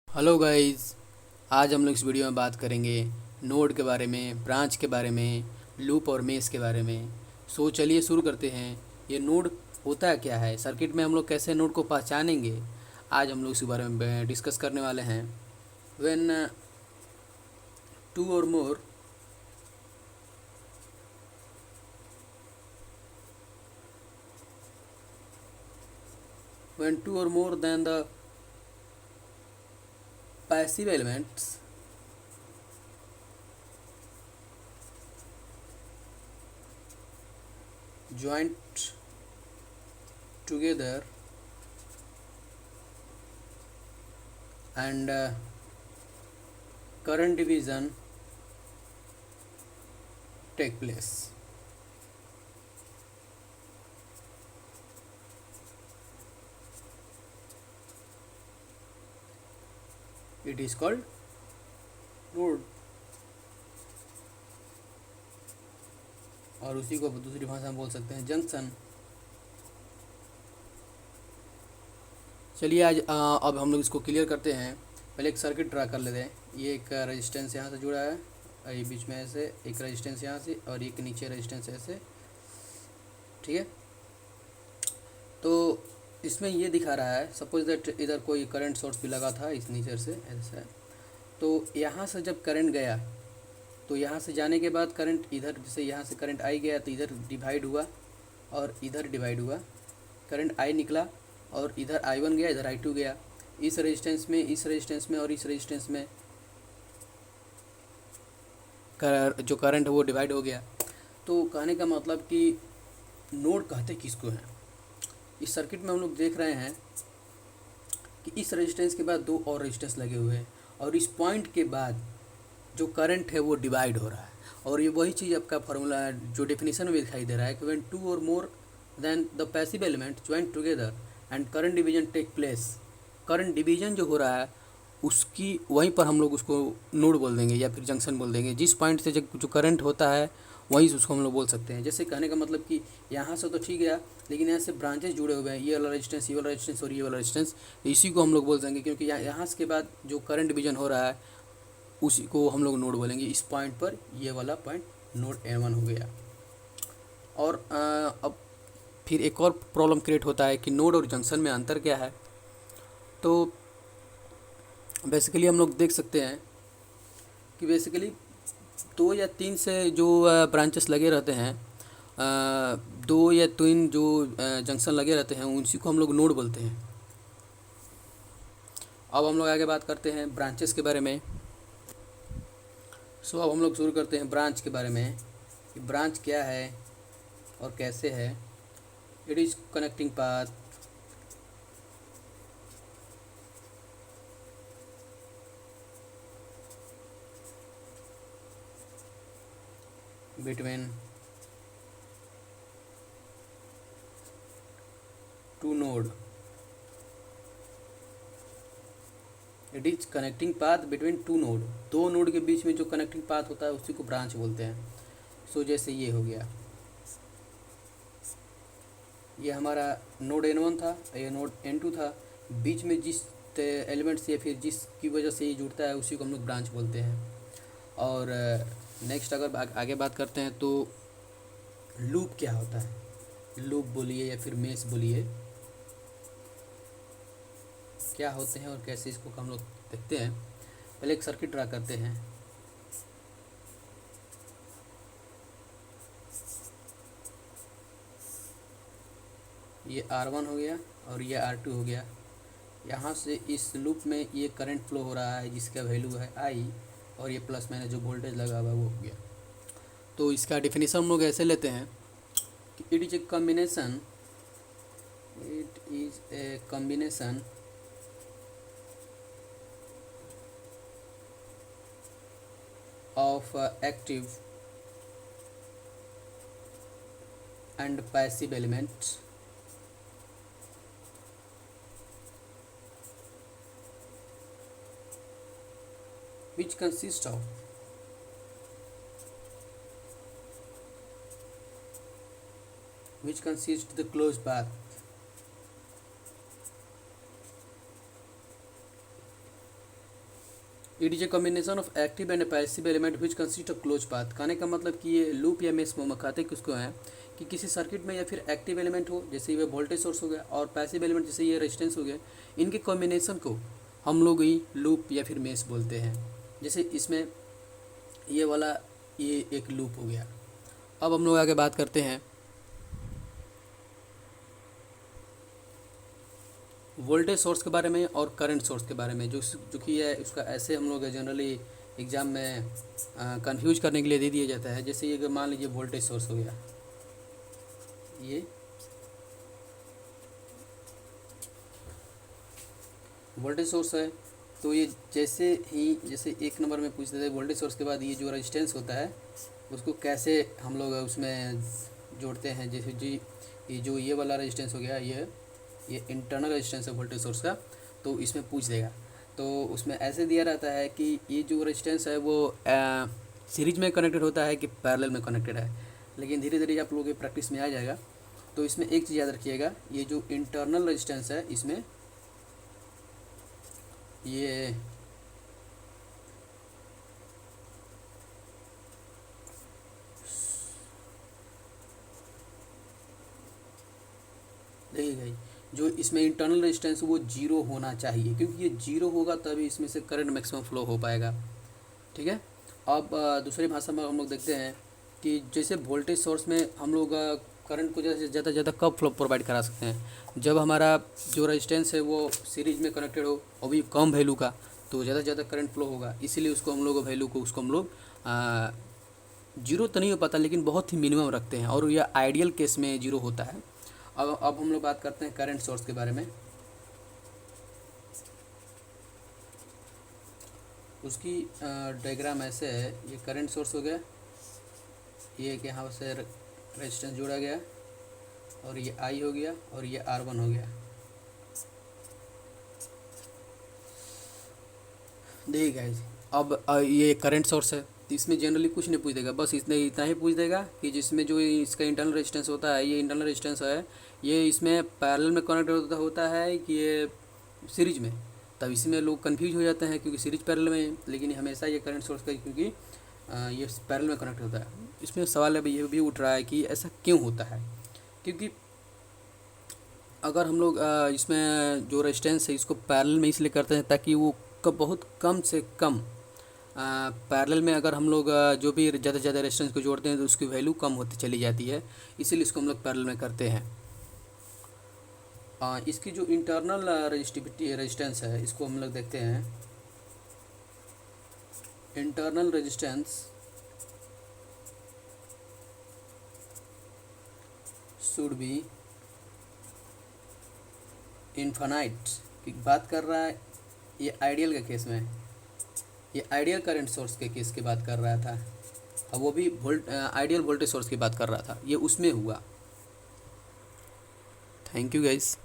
Hello guys. आज हम लोग इस वीडियो में बात करेंगे नोड के बारे में, ब्रांच के बारे में, लूप और मेश के बारे में। सो चलिए शुरू करते हैं। ये नोड होता है क्या है, सर्किट में हम लोग कैसे नोड को पहचानेंगे, आज हम लोग इस बारे में डिस्कस करने वाले हैं। व्हेन टू और मोर व्हेन टू और more than the passive elements joint together and current division take place. It is called node। और उसी को दूसरी भाषा में बोल सकते हैं जंक्शन। चलिए आज अब हम लोग इसको क्लियर करते हैं। पहले एक सर्किट ड्रा कर लेते हैं। ये एक रेजिस्टेंस यहाँ से जुड़ा है, ये बीच में ऐसे एक रेजिस्टेंस यहाँ से और एक नीचे रेजिस्टेंस ऐसे, ठीक है। तो इसमें ये दिखा रहा है, सपोज दैट इधर कोई करंट सोर्स भी लगा था इस नीचे से ऐसा। तो यहाँ से जब करंट गया तो यहाँ से जाने के बाद करंट इधर, जैसे यहाँ से करंट आई गया तो इधर डिवाइड हुआ और इधर डिवाइड हुआ। करंट आई निकला और इधर I1 गया, इधर I2 गया। इस रेजिस्टेंस में, इस रेजिस्टेंस में और इस रेजिस्टेंस में जो करंट है वो डिवाइड हो गया। तो कहने का मतलब कि नोड कहते किसको हैं। इस सर्किट में हम लोग देख रहे हैं कि इस रेजिस्टेंस के बाद दो और रेजिस्टेंस लगे हुए हैं और इस पॉइंट के बाद जो करंट है वो डिवाइड हो रहा है। और ये वही चीज़ आपका फार्मूला है जो डेफिनेशन में दिखाई दे रहा है कि व्हेन टू और more than the passive element join together and current division take place. Current division जो हो रहा है उसकी वहीं पर हम लोग उसको नोड बोल देंगे या फिर जंक्शन बोल देंगे। जिस पॉइंट से जो करंट होता है वहीं से उसको हम लोग बोल सकते हैं। जैसे कहने का मतलब कि यहाँ से तो ठीक है, लेकिन यहाँ से ब्रांचेस जुड़े हुए हैं, ये वाला रेजिस्टेंस, ये वाला रेजिस्टेंस और ये वाला रेजिस्टेंस, इसी को हम लोग बोल देंगे क्योंकि यहाँ से के बाद जो करंट डिवीजन हो रहा है उसी को हम लोग नोड बोलेंगे। इस पॉइंट पर ये वाला पॉइंट नोड N1 हो गया। और अब फिर एक और प्रॉब्लम क्रिएट होता है कि नोड और जंक्शन में अंतर क्या है। तो बेसिकली हम लोग देख सकते हैं कि बेसिकली दो या तीन से जो ब्रांचेस लगे रहते हैं, दो या तीन जो जंक्शन लगे रहते हैं उसी को हम लोग नोड बोलते हैं। अब हम लोग आगे बात करते हैं ब्रांचेस के बारे में। अब हम लोग शुरू करते हैं ब्रांच के बारे में कि ब्रांच क्या है और कैसे है। It is connecting path between two node. It is connecting path between two node. दो नोड के बीच में जो कनेक्टिंग पाथ होता है उसी को ब्रांच बोलते हैं। जैसे ये हो गया, ये हमारा नोड N1 था, ये नोड N2 था। बीच में जिस एलिमेंट से या फिर जिसकी वजह से ये जुड़ता है उसी को हम लोग ब्रांच बोलते हैं। और नेक्स्ट अगर आगे बात करते हैं तो लूप क्या होता है, लूप बोलिए या फिर मेश बोलिए, क्या होते हैं और कैसे इसको हम लोग देखते हैं। पहले एक सर्किट ड्रा करते हैं। ये R1 हो गया और ये R2 हो गया। यहाँ से इस लूप में ये करंट फ्लो हो रहा है जिसका वैल्यू है I, और ये प्लस माइनस जो वोल्टेज लगा हुआ है वो हो गया। तो इसका डेफिनेशन हम लोग ऐसे लेते हैं कि it is a combination of active and passive elements which consists of the closed path it is a combination of active and passive element which consist of close path. कहने का मतलब कि ये लूप या मेश कहते किसको हैं कि किसी सर्किट में या फिर एक्टिव एलिमेंट हो जैसे ये वोल्टेज सोर्स हो गया और पैसिव एलिमेंट जैसे ये रेजिस्टेंस हो गया, इनके कॉम्बिनेशन को हम लोग ही लूप या फिर मेश बोलते हैं। जैसे इसमें ये वाला ये एक लूप हो गया। अब हम लोग आगे बात करते हैं वोल्टेज सोर्स के बारे में और करंट सोर्स के बारे में, जो कि है उसका ऐसे हम लोग जनरली एग्ज़ाम में कंफ्यूज करने के लिए दे दिया जाता है। जैसे ये मान लीजिए वोल्टेज सोर्स हो गया, ये वोल्टेज सोर्स है, तो ये जैसे एक नंबर में पूछ देते हैं वोल्टेज सोर्स के बाद ये जो रेजिस्टेंस होता है उसको कैसे हम लोग उसमें जोड़ते हैं। जैसे जी ये जो ये वाला रेजिस्टेंस हो गया, ये इंटरनल रेजिस्टेंस है वोल्टेज सोर्स का, तो इसमें पूछ देगा। तो उसमें ऐसे दिया रहता है कि ये जो रेजिस्टेंस है वो सीरीज में कनेक्टेड होता है कि पैरेलल में कनेक्टेड है, लेकिन धीरे धीरे आप लोगों की प्रैक्टिस में आ जाएगा। तो इसमें एक चीज़ याद रखिएगा, ये जो इंटरनल रेजिस्टेंस है इसमें ये देखिएगा, जो इसमें इंटरनल रेजिस्टेंस वो जीरो होना चाहिए, क्योंकि ये जीरो होगा तभी इसमें से करंट मैक्सिमम फ्लो हो पाएगा। ठीक है। अब दूसरी भाषा में हम लोग देखते हैं कि जैसे वोल्टेज सोर्स में हम लोग करंट को ज़्यादा ज़्यादा कब फ्लो प्रोवाइड करा सकते हैं, जब हमारा जो रेजिस्टेंस है वो सीरीज में कनेक्टेड हो और भी कम वैल्यू का, तो ज़्यादा से ज़्यादा करंट फ्लो होगा। इसीलिए उसको हम लोग वैल्यू को उसको हम लोग जीरो तो नहीं हो पाता लेकिन बहुत ही मिनिमम रखते हैं, और यह आइडियल केस में जीरो होता है। अब हम लोग बात करते हैं करंट सोर्स के बारे में। उसकी डायग्राम ऐसे है, ये करंट सोर्स हो गया, ये कि यहाँ से रेजिस्टेंस जोड़ा गया, और ये आई हो गया, और ये R1 हो गया। देखिए गाइस, अब ये करंट सोर्स है, तो इसमें जनरली कुछ नहीं पूछ देगा, बस इतना ही पूछ देगा कि जिसमें जो इसका इंटरनल रेजिस्टेंस होता है, ये इंटरनल रेजिस्टेंस है, ये इसमें पैरेलल में कनेक्ट होता है कि ये सीरीज में। तब इसमें लोग कंफ्यूज हो जाते हैं क्योंकि सीरीज पैरेलल में, लेकिन हमेशा ये करंट सोर्स का क्योंकि ये पैरेलल में कनेक्ट होता है। इसमें सवाल अभी ये भी उठ रहा है कि ऐसा क्यों होता है, क्योंकि अगर हम लोग इसमें जो रेजिस्टेंस है इसको पैरेलल में इसलिए करते हैं ताकि वो बहुत कम से कम पैरेलल में अगर हम लोग जो भी ज़्यादा से ज़्यादा रेजिस्टेंस को जोड़ते हैं तो उसकी वैल्यू कम होती चली जाती है, इसीलिए इसको हम लोग पैरेलल में करते हैं। इसकी जो इंटरनल रेजिस्टेंस है इसको हम लोग देखते हैं। Internal resistance should be infinite की बात कर रहा है, ये आइडियल के केस में, ये आइडियल करंट सोर्स के केस की बात कर रहा था, अब वो भी आइडियल वोल्टेज सोर्स की बात कर रहा था, ये उसमें हुआ। Thank you guys.